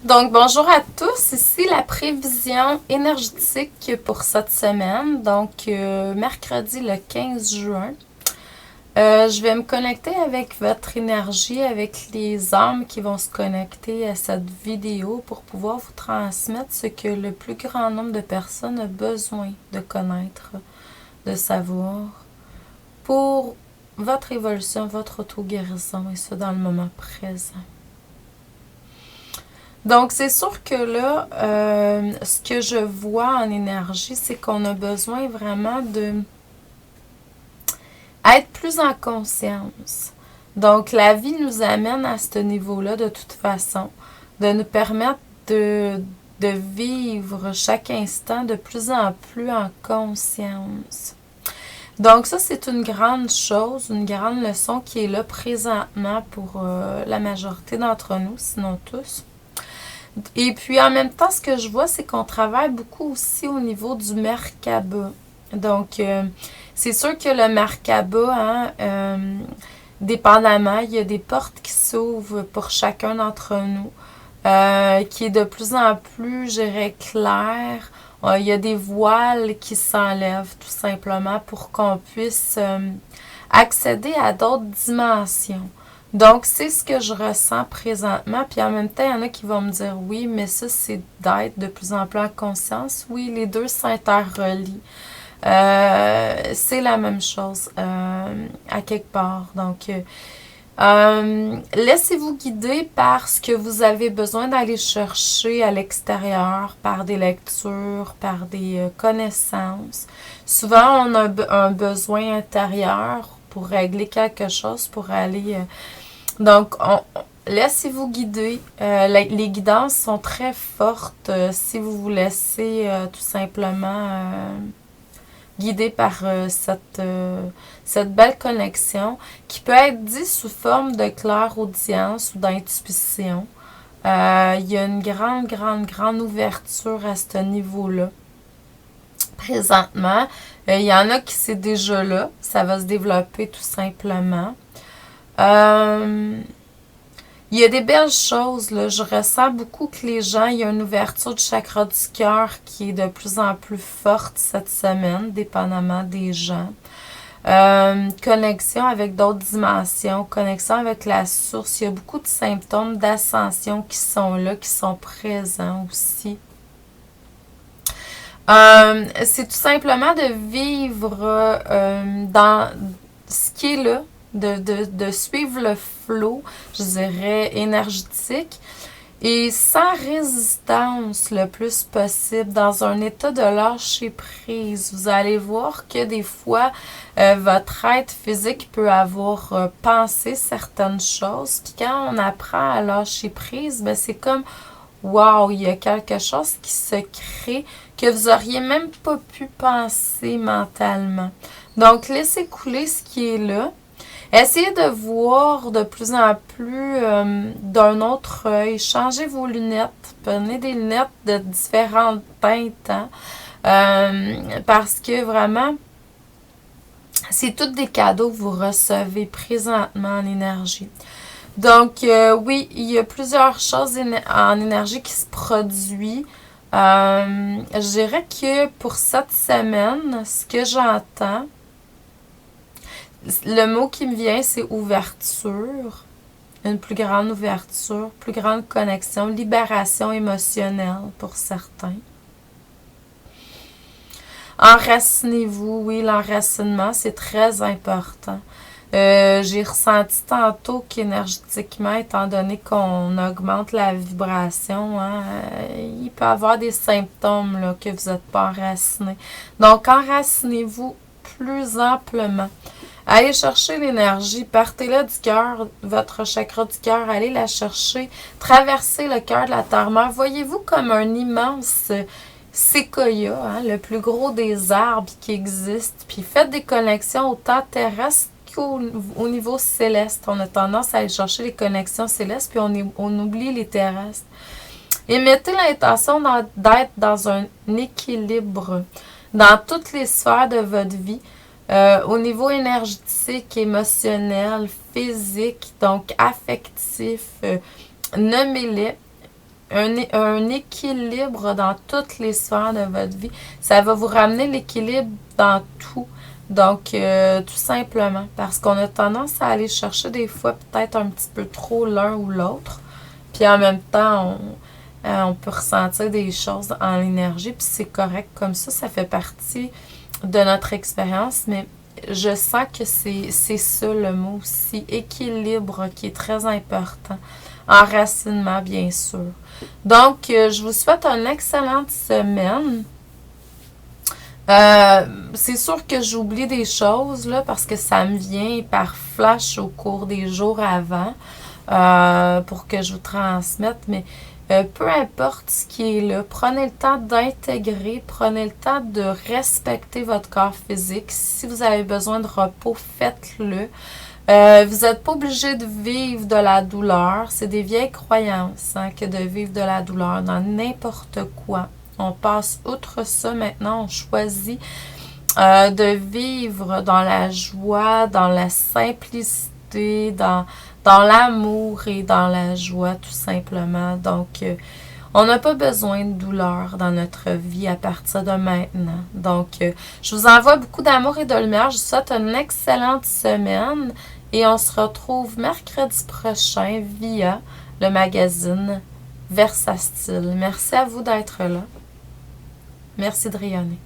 Donc, bonjour à tous. Ici la prévision énergétique pour cette semaine. Donc, mercredi le 15 juin. Je vais me connecter avec votre énergie, avec les âmes qui vont se connecter à cette vidéo pour pouvoir vous transmettre ce que le plus grand nombre de personnes a besoin de connaître, de savoir, pour votre évolution, votre auto-guérison, et ce dans le moment présent. Donc, c'est sûr que là, ce que je vois en énergie, c'est qu'on a besoin vraiment de être plus en conscience. Donc, la vie nous amène à ce niveau-là de toute façon, de nous permettre de vivre chaque instant de plus en plus en conscience. Donc, ça, c'est une grande chose, une grande leçon qui est là présentement pour la majorité d'entre nous, sinon tous. Et puis en même temps, ce que je vois, c'est qu'on travaille beaucoup aussi au niveau du Merkaba. Donc, c'est sûr que le Merkaba, dépendamment, il y a des portes qui s'ouvrent pour chacun d'entre nous, qui est de plus en plus, je dirais, clair. Il y a des voiles qui s'enlèvent tout simplement pour qu'on puisse accéder à d'autres dimensions. Donc, c'est ce que je ressens présentement. Puis en même temps, il y en a qui vont me dire oui, mais ça, c'est d'être de plus en plus en conscience. Oui, les deux s'interrelient. C'est la même chose à quelque part. Donc, laissez-vous guider par ce que vous avez besoin d'aller chercher à l'extérieur, par des lectures, par des connaissances. Souvent, on a un besoin intérieur pour régler quelque chose, pour aller... donc, laissez-vous guider. Les guidances sont très fortes si vous vous laissez tout simplement guider par cette belle connexion qui peut être dit sous forme de clairaudience ou d'intuition. Il y a une grande, grande, grande ouverture à ce niveau-là. Présentement, il y en a qui c'est déjà là. Ça va se développer tout simplement. Il y a des belles choses, là. Je ressens beaucoup que les gens, il y a une ouverture du chakra du cœur qui est de plus en plus forte cette semaine, dépendamment des gens. Connexion avec d'autres dimensions, connexion avec la source. Il y a beaucoup de symptômes d'ascension qui sont là, qui sont présents aussi. C'est tout simplement de vivre dans ce qui est là, de suivre le flot, je dirais, énergétique et sans résistance le plus possible, dans un état de lâcher prise. Vous allez voir que des fois, votre être physique peut avoir pensé certaines choses, puis quand on apprend à lâcher prise, ben c'est comme wow, il y a quelque chose qui se crée que vous auriez même pas pu penser mentalement. Donc, laissez couler ce qui est là. Essayez de voir de plus en plus d'un autre œil. Changez vos lunettes. Prenez des lunettes de différentes teintes. Parce que vraiment, c'est tous des cadeaux que vous recevez présentement en énergie. Donc, oui, il y a plusieurs choses en énergie qui se produisent. Je dirais que pour cette semaine, ce que j'entends, le mot qui me vient, c'est ouverture. Une plus grande ouverture, plus grande connexion, libération émotionnelle pour certains. Enracinez-vous, oui, l'enracinement, c'est très important. J'ai ressenti tantôt qu'énergétiquement, étant donné qu'on augmente la vibration, il peut y avoir des symptômes là, que vous n'êtes pas enraciné. Donc, enracinez-vous plus amplement. Allez chercher l'énergie, partez-la du cœur, votre chakra du cœur, allez la chercher, traversez le cœur de la terre-mère. Voyez-vous comme un immense séquoia, le plus gros des arbres qui existent, puis faites des connexions autant terrestres qu'au niveau céleste. On a tendance à aller chercher les connexions célestes, puis on oublie les terrestres. Et mettez l'intention d'être dans un équilibre dans toutes les sphères de votre vie. Au niveau énergétique, émotionnel, physique, donc affectif, nommez-les. un équilibre dans toutes les sphères de votre vie. Ça va vous ramener l'équilibre dans tout. Donc, tout simplement, parce qu'on a tendance à aller chercher des fois peut-être un petit peu trop l'un ou l'autre. Puis en même temps, on peut ressentir des choses en énergie, puis c'est correct comme ça fait partie de notre expérience, mais je sens que c'est ça le mot aussi, équilibre qui est très important, enracinement bien sûr. Donc, je vous souhaite une excellente semaine. C'est sûr que j'oublie des choses là, parce que ça me vient par flash au cours des jours avant pour que je vous transmette, mais peu importe ce qui est là, prenez le temps d'intégrer, prenez le temps de respecter votre corps physique. Si vous avez besoin de repos, faites-le. Vous n'êtes pas obligé de vivre de la douleur. C'est des vieilles croyances que de vivre de la douleur dans n'importe quoi. On passe outre ça maintenant, on choisit de vivre dans la joie, dans la simplicité, dans l'amour et dans la joie tout simplement. Donc, on n'a pas besoin de douleur dans notre vie à partir de maintenant. Donc, je vous envoie beaucoup d'amour et de lumière. Je vous souhaite une excellente semaine et on se retrouve mercredi prochain via le magazine Versastyle. Merci à vous d'être là. Merci de rayonner.